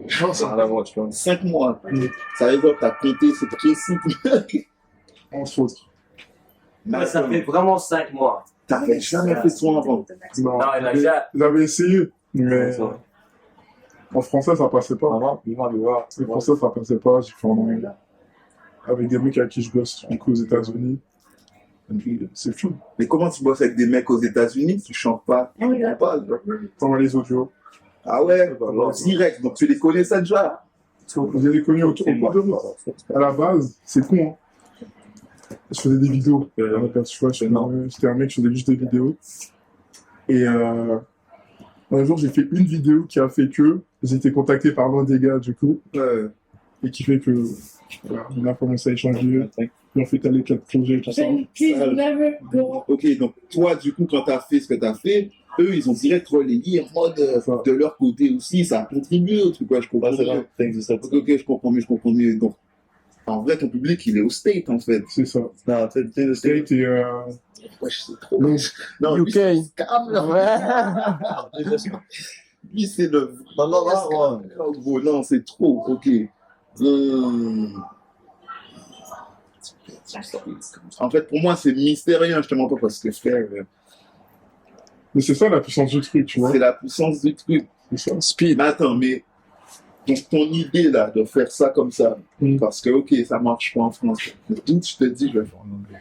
Rien à voir, tu vois. 5 mois. Ça veut dire que t'as compté, c'est précis. Entre autres. Ouais, ça fait vraiment 5 mois. T'avais jamais fait soin avant. Non, Non, il a déjà. j'avais essayé, mais C'est vrai. en français, ça passait pas. Avant, il m'a dit, voilà. En français, ça passait pas. J'ai fait en anglais. Avec des mecs avec qui je bosse, du coup, aux États-Unis. C'est fou. Mais comment tu bosses avec des mecs aux États-Unis? Tu chantes pas? Pas, genre. T'envoies les audios. Ah ouais, en direct. Donc tu les connais ça déjà? Vous avez connu autour de moi. À la base, c'est con, hein. Je faisais des vidéos. Tu vois, j'étais un mec, je faisais juste des vidéos. Et un jour, j'ai fait une vidéo qui a fait que j'ai été contacté par l'un des gars, du coup. Et qui fait que voilà, on a commencé à échanger. Puis on fait tel et tel projet, tout ça. Ok, donc toi, du coup, quand t'as fait ce que t'as fait, eux, ils ont direct relayé en mode de leur côté aussi, ça a contribué au truc, quoi, je comprends mieux. Ok, je comprends mieux. Donc, en vrai, ton public, il est au State, en fait. C'est ça. Non, t'es le State et Ouais, c'est trop. Non, UK. lui, c'est scam, là. Lui, c'est le... Non, gros, non, c'est trop, ok. En fait, pour moi, c'est mystérieux, je te mens pas, parce que frère, mais c'est ça la puissance du truc, tu vois. c'est la puissance du truc. C'est ça. Speed. Mais attends, mais donc, ton idée là de faire ça comme ça, parce que ok, ça marche pas en France. D'où je te dis, je vais faire en anglais.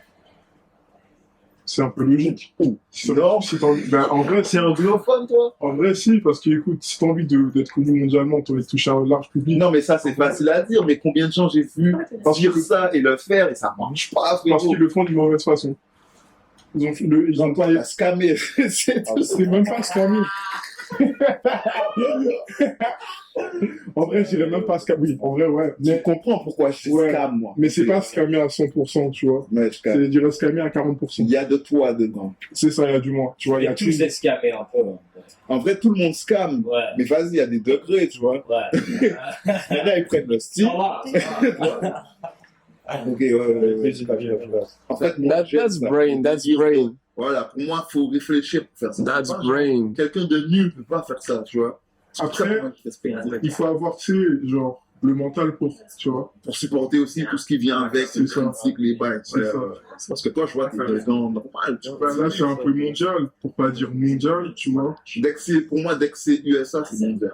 C'est un peu logique. Non, Ben, en vrai, c'est anglophone, toi? en vrai, si, parce que écoute, si t'as envie d'être connu mondialement, t'as envie de toucher un large public. Non, mais ça, c'est facile à dire, mais combien de gens j'ai vu dire ça et le faire et ça marche pas, Parce frérot. qu'ils le font d'une mauvaise façon. Ils ont pas La scammer, c'est tout. C'est même pas scammer. En vrai, je dirais même pas scammer. Oui, en vrai, ouais. Je Mais, comprends pourquoi je Ouais. scam, moi. mais c'est pas scammer à 100%, tu vois. Ouais, je scam. C'est, je dirais scammer à 40%. Il y a de toi dedans. C'est ça, il y a du moins. Tu vois, il y a tous ces scamés un peu. En vrai, tout le monde scam. Ouais. Mais vas-y, il y a des degrés, tu vois. Ouais. Là, ils prennent le style. Ok, ouais. En fait, moi, j'aime That's ça. brain, that's brain, Voilà, pour moi, il faut réfléchir pour faire ça. that's C'est pas brain. quelqu'un de nul ne peut pas faire ça, tu vois. Après, il faut avoir, tu sais, genre, le mental pour, tu vois. Pour supporter aussi tout ce qui vient avec, C'est le ça. critique, les bails. C'est ça. Parce que toi, je vois que t'es dedans normal. Tu vois. Là, c'est un peu mondial, pour pas dire mondial, tu vois. Pour moi, dès que c'est USA, c'est mondial.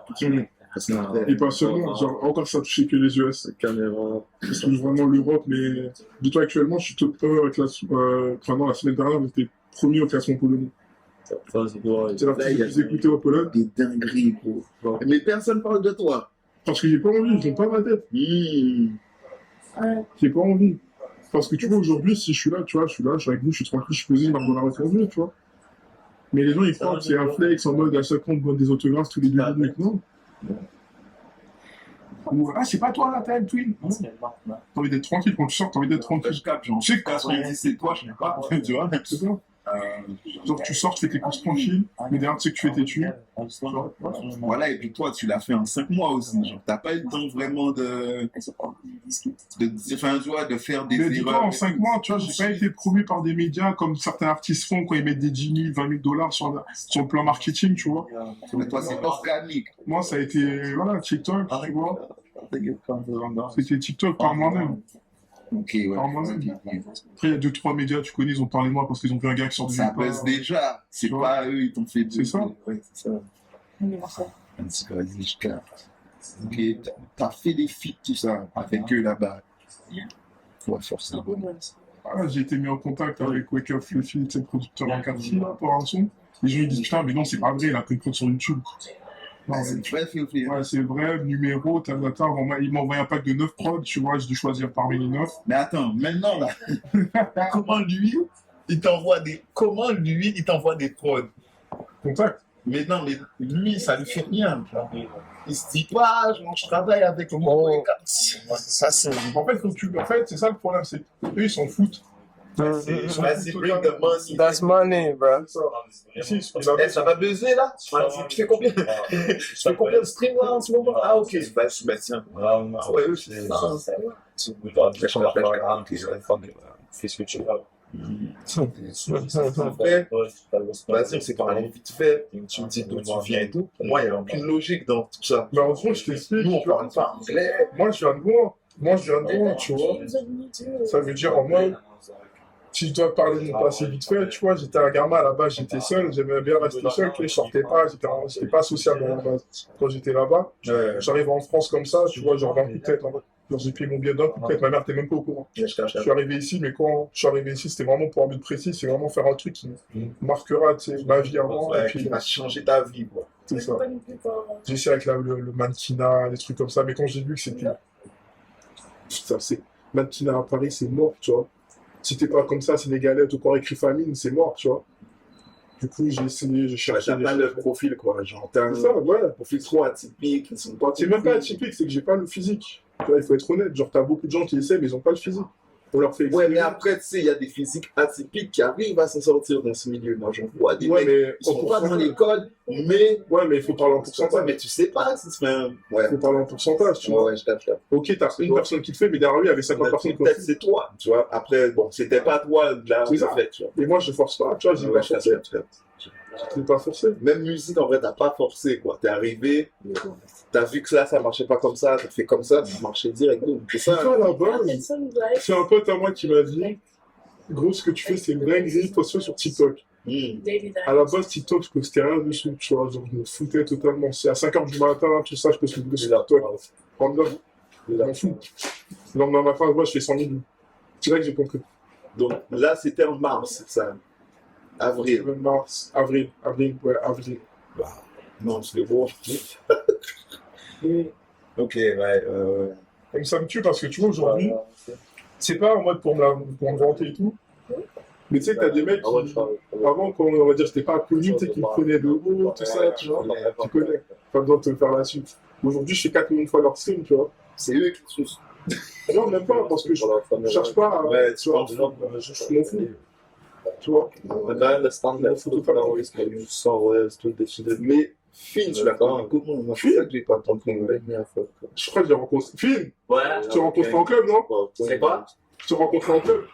Parce que, Et pas seulement, genre, encore ça touchait que les US. Caméra. Ça touche vraiment l'Europe, mais dis-toi actuellement, je suis top 1 avec la semaine dernière, j'étais premier au classement polonais. C'est l'artiste le plus écouté en Pologne. des dingueries, gros. Mais personne parle de toi. Parce que j'ai pas envie, ils ont pas ma tête. J'ai pas envie. Parce que tu vois, aujourd'hui, si je suis là, tu vois, je suis avec vous, je suis tranquille, je suis posé, je marche dans la rue tranquille, tu vois. Mais les gens, ils croient que c'est un flex en mode à chaque fois on demande des autographes tous les 2 minutes, non. Ou, ah, c'est pas toi là, t'as Twin. T'as envie d'être tranquille quand tu sors, t'as envie d'être tranquille. Je capte, genre, Tu sais, quand il dit c'est toi, je sais pas, tu vois. C'est ça. Genre, tu sors, tu fais tes courses tranquilles, mais derrière, tu sais que tu fais tes thunes. Genre, Voilà, et puis toi, tu l'as fait en 5 mois aussi. Genre, t'as pas eu le temps vraiment enfin, tu vois, de faire des mais dis-toi, erreurs. en 5 mois, tu vois, j'ai pas été promu par des médias comme certains artistes font quand ils mettent des 10 000, 20 000 $ sur le plan marketing, tu vois. Mais toi, c'est organique. Moi, ça a été, voilà, TikTok, tu vois. C'était TikTok par moi-même. Ok, ouais. Par moi-même. Après, il y a 2-3 médias, tu connais, ils ont parlé de moi parce qu'ils ont vu un gars qui sort de Ça nulle part. baisse déjà. C'est Tu vois. pas eux, ils t'ont fait C'est ça. Ouais, c'est ça. Un petit peu, vas-y, je capte. Ok, t'as fait des feats, tout ça, avec eux là-bas. Ouais, forcément. Voilà, j'ai été mis en contact avec Wake Up Fluffy, le producteur en quartier, là, pour un son. Les gens, ils disent, putain, mais non, c'est pas vrai, il a pris une prod sur YouTube. Non, Ah, c'est très fait. ouais, c'est vrai, numéro, tata, il m'a envoyé un pack de 9 prods, tu vois, j'ai dû choisir parmi les 9. Mais attends, maintenant là, comment lui, il t'envoie des prods? Contact. Mais non, mais lui, ça lui fait rien. Genre. Il se dit pas, je travaille avec mon Oh. Ça, c'est. En fait, c'est ça le problème, c'est eux, ils s'en foutent. Vas-y, bring the money. That's money, bro. Ici, Ça va buzzer là? Tu fais combien? Tu fais combien de streams là en ce moment? Ah, ok. Bah, tiens. Ah, ouais, c'est ça. Après, on va dire, c'est quand même vite fait. Tu me dis d'où tu viens et tout. Pour moi, il n'y a aucune logique dans tout ça. Mais en gros, je t'explique. Nous, on parle pas anglais. Moi, je viens de loin. Tu vois. Ça veut dire, en mode, si je dois parler de mon passé vite fait, tu vois, j'étais un gamin à la base, j'étais seul, j'aimais bien rester seul, je sortais pas, j'étais pas sociable à la base. Quand j'étais là-bas, j'arrive en France comme ça, tu vois, genre d'un coup de tête, en mode, genre j'ai payé mon billet d'un coup de tête, ma mère était même pas au courant. Je suis arrivé ici, mais quand je suis arrivé ici, c'était vraiment pour un but précis, c'est vraiment faire un truc qui marquera, tu sais, ma vie avant, et Ouais, puis qui va changer ta vie, quoi. c'est ça. J'ai essayé avec le mannequinat, des trucs comme ça, mais quand j'ai vu que c'était... Putain, c'est... Mannequinat à Paris, c'est mort, tu vois. Si t'es pas comme ça, sénégalais, tout corps écrit famine, c'est mort, tu vois. Du coup, j'ai essayé, j'ai Ouais, cherché t'as des pas le choses. profil, quoi. Genre, t'as C'est ça, ouais. un profil trop atypique, ils sont pas C'est même pas atypique, c'est que j'ai pas le physique. Tu vois, il faut être honnête. Genre, t'as beaucoup de gens qui essaient, mais ils ont pas le physique. On leur fait Ouais, mais exprimer. après, tu sais, il y a des physiques atypiques qui arrivent à s'en sortir dans ce milieu. Moi, j'en vois des Ouais, mecs, mais ils sont en pas dans pourcentage. l'école, mais... Ouais, mais il faut parler en C'est ça, pourcentage. mais tu sais pas si c'est un... Ouais, Il faut parler en pourcentage, tu vois. ouais, je capte. Ok, t'as une personne qui te fait, mais derrière lui, il y avait 50 personnes qui ont Peut-être fait. c'est toi, tu vois. Après, bon, c'était pas toi de la C'est ça. fait, tu vois. Et moi, je force pas, tu vois, j'ai Ouais, pas je forcé. capte. J'ai pas forcé. Même musique, en vrai, t'as pas forcé, quoi. T'es arrivé, t'as vu que là, ça marchait pas comme ça, t'as fait comme ça marchait direct. C'est Tu ça. vois, à la base, c'est un pote à moi qui m'a dit, gros, ce que tu fais, c'est une dinguerie, poste sur TikTok. À la base, TikTok, je postais rien dessus, tu vois, genre, je me foutais totalement. C'est à 5h du matin, tout ça, je poste une vidéo sur TikTok. Random, je m'en fous. Le lendemain matin, moi, je fais 100 000 vues. C'est là que j'ai compris. Donc là, c'était en mars, ça. Avril. Mars, avril, ouais, avril. Non, c'est bon. Ok, ouais. Comme ça me tue parce que tu vois, aujourd'hui, c'est pas en mode pour me vanter et tout. Mais tu sais que t'as des mecs qui, avant, quand on va dire, j'étais pas connu, tu sais, qui me prenaient de haut, tout ça, tu vois. Tu connais. Pas besoin de te faire la suite. Aujourd'hui, je fais 4 millions de fois leur stream, tu vois. C'est eux qui sont... Non, même pas, parce que je cherche pas à. Ouais, Tu vois, je m'en fous. Tu vois. Mais Finn, tu l'as connu comment? Moi, c'est ça que j'ai pas compris. Je crois que j'ai rencontré. Film, Ouais. tu t'es rencontré en club, non? C'est quoi? Tu t'es rencontré en club?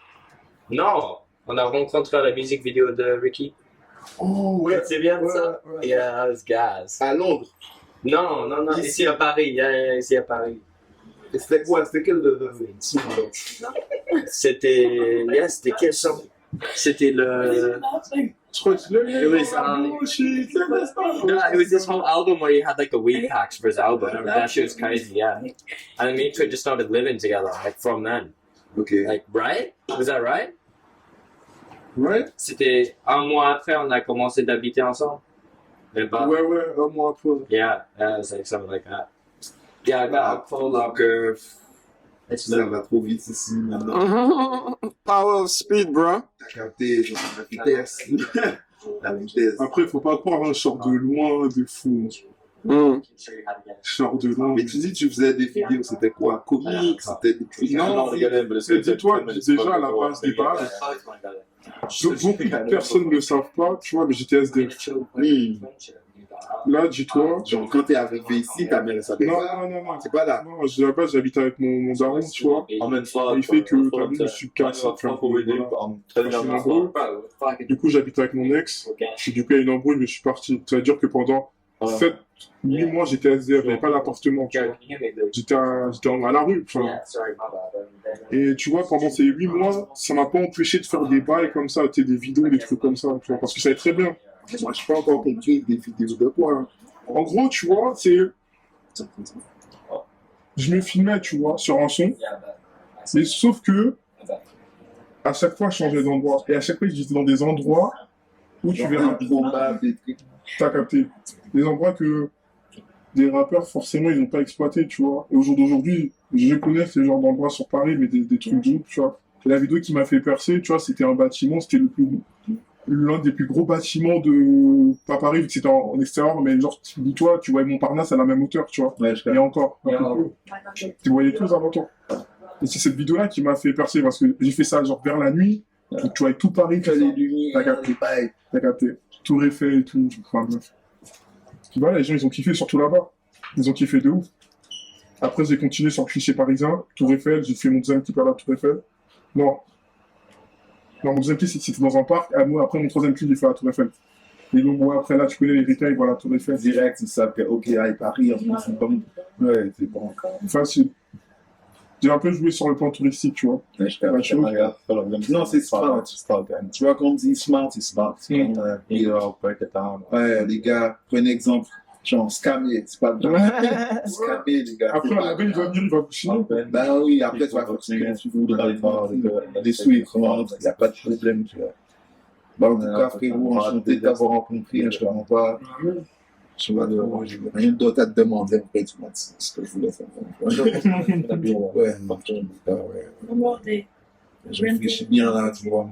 Non, on a rencontré la musique vidéo de Ricky. Oh, ouais. C'est bien ça? Ouais. Yeah, it's gas. À Londres. Non, ici à Paris, ici à Paris. Et c'était quoi? C'était quel C'était quel son? C'était le... Je crois que It was, No, it was this whole album where he had like the weed packs for his album. That shit was crazy, yeah. And me and Twit just started living together, like from then. Ok. Like, right? Was that right? Ouais? C'était un mois après, on a commencé d'habiter ensemble. Même pas. Ouais, un mois après. Yeah, it was like something like that. Yeah, I got a full locker. It's Ça the... va trop vite ici maintenant. Power of speed, bro. T'as capté, genre, la vitesse. La vitesse. Après, faut pas croire, un sort de loin, de fou. Mm. Sort de loin. Mais tu dis, tu faisais des vidéos, c'était quoi? Comics? C'était des trucs? Non, c'est dis-toi, déjà à la base des bases, beaucoup de personnes ne le savent pas, tu vois, mais j'étais SDF. Là, dis-toi. Genre, quand t'es arrivé ici, ta mère, ça Non, non. C'est pas là. Non, à la base, j'habitais avec mon daron, tu vois. En même temps, Il fait que t'as vu, je suis cassé. Du coup, j'habitais avec mon ex. Et du coup, il y a une embrouille, mais je suis parti. Ça veut dire que pendant 7-8 mois, j'étais SDF, j'avais pas d'appartement, tu vois. J'étais à la rue, enfin. Et tu vois, pendant ces 8 mois, ça m'a pas empêché de faire des bails comme ça, tu sais, des vidéos, des trucs comme ça, tu vois, parce que ça allait très bien. Moi, je suis pas encore compris des vidéos de quoi. Hein. En gros, tu vois, c'est... Je me filmais, tu vois, sur un son, mais sauf que, à chaque fois, je changeais d'endroit. Et à chaque fois, j'étais dans des endroits où tu verras... Des trucs. T'as capté. Des endroits que des rappeurs, forcément, ils n'ont pas exploité, tu vois. Et au jour d'aujourd'hui, je connais ces genres d'endroits sur Paris, mais des trucs de ouf, tu vois. Et la vidéo qui m'a fait percer, tu vois, c'était un bâtiment, c'était l'un des plus gros bâtiments de... Pas Paris, vu que c'était en extérieur, mais genre, dis-toi, tu voyais Montparnasse à la même hauteur, tu vois. Ouais, Et encore, un peu plus. Tu voyais tous à longtemps. Et c'est cette vidéo-là qui m'a fait percer, parce que j'ai fait ça, genre, vers la nuit, tu voyais tout Paris, tout ça. T'as capté. T'as capté. Tour Eiffel et tout, enfin bref. Puis voilà, les gens, ils ont kiffé, surtout là-bas. Ils ont kiffé de ouf. Après, j'ai continué sur le cliché parisien, Tour Eiffel, j'ai fait mon deuxième clip à la Tour Eiffel. Non, Genre, mon deuxième clip, c'était dans un parc. Après, mon troisième clip, j'ai fait la Tour Eiffel. Et donc, moi, après, là, tu connais les Ricains, ils voient la Tour Eiffel. Direct, ils savent que, ok, à Paris, en plus, c'est bon. Ouais, c'est bon. Facile. J'ai un peu joué sur le plan touristique, tu vois. Ouais, je t'avoue. Non, c'est smart. Tu vois, quand on dit smart, c'est smart. Ouais, les gars, prenez exemple. Genre, scammer, c'est pas bien. Scammer, les gars. Après, la belle, il va venir, il va vous chiner. Ben oui, après, tu vas faire ce que tu voudras. Les sous, ils rentrent, il n'y a pas de problème, tu vois. Bon, en tout cas, frérot, enchanté de t'avoir rencontré, je te rends pas. Je vois, j'ai rien d'autre à te demander, en fait, tu m'as dit ce que je voulais faire. Ouais. Je réfléchis bien là, tu vois.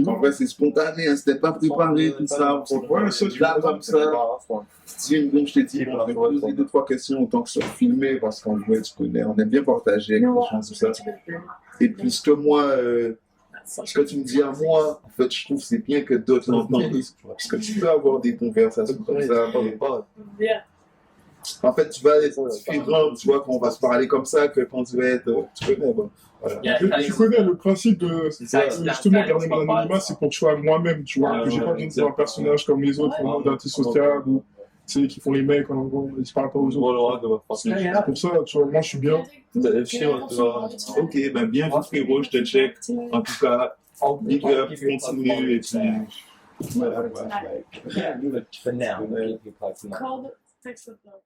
En vrai, c'est spontané, hein, c'était pas préparé, tout ça. Ouais, ça, tu Là, comme ça. Si, comme je t'ai dit, on va poser 2-3 questions autant que ce soit filmé, parce qu'en vrai, tu connais, on aime bien partager avec les gens, tout ça. Et puis, ce que moi, ce que tu me dis à moi, en fait, je trouve que c'est bien que d'autres l'entendent. Parce que tu peux avoir des conversations comme ça. En fait, tu vas être différent, tu vois, quand on va se parler comme ça, que quand tu vas être, tu connais, bon. Voilà. Tu connais le principe de ça, justement garder mon anonymat, c'est pour que je sois moi-même, tu vois, que j'ai pas besoin de faire un personnage comme les autres, vraiment d'antisocial, ou tu sais, qui font les mecs, en gros, ils se parlent pas aux autres. C'est pour ça, tu vois, moi je suis bien. Ok, ben bien vu, frérot, je te check. En tout cas, big up, continue et puis. Yeah, for now. Call the text it though.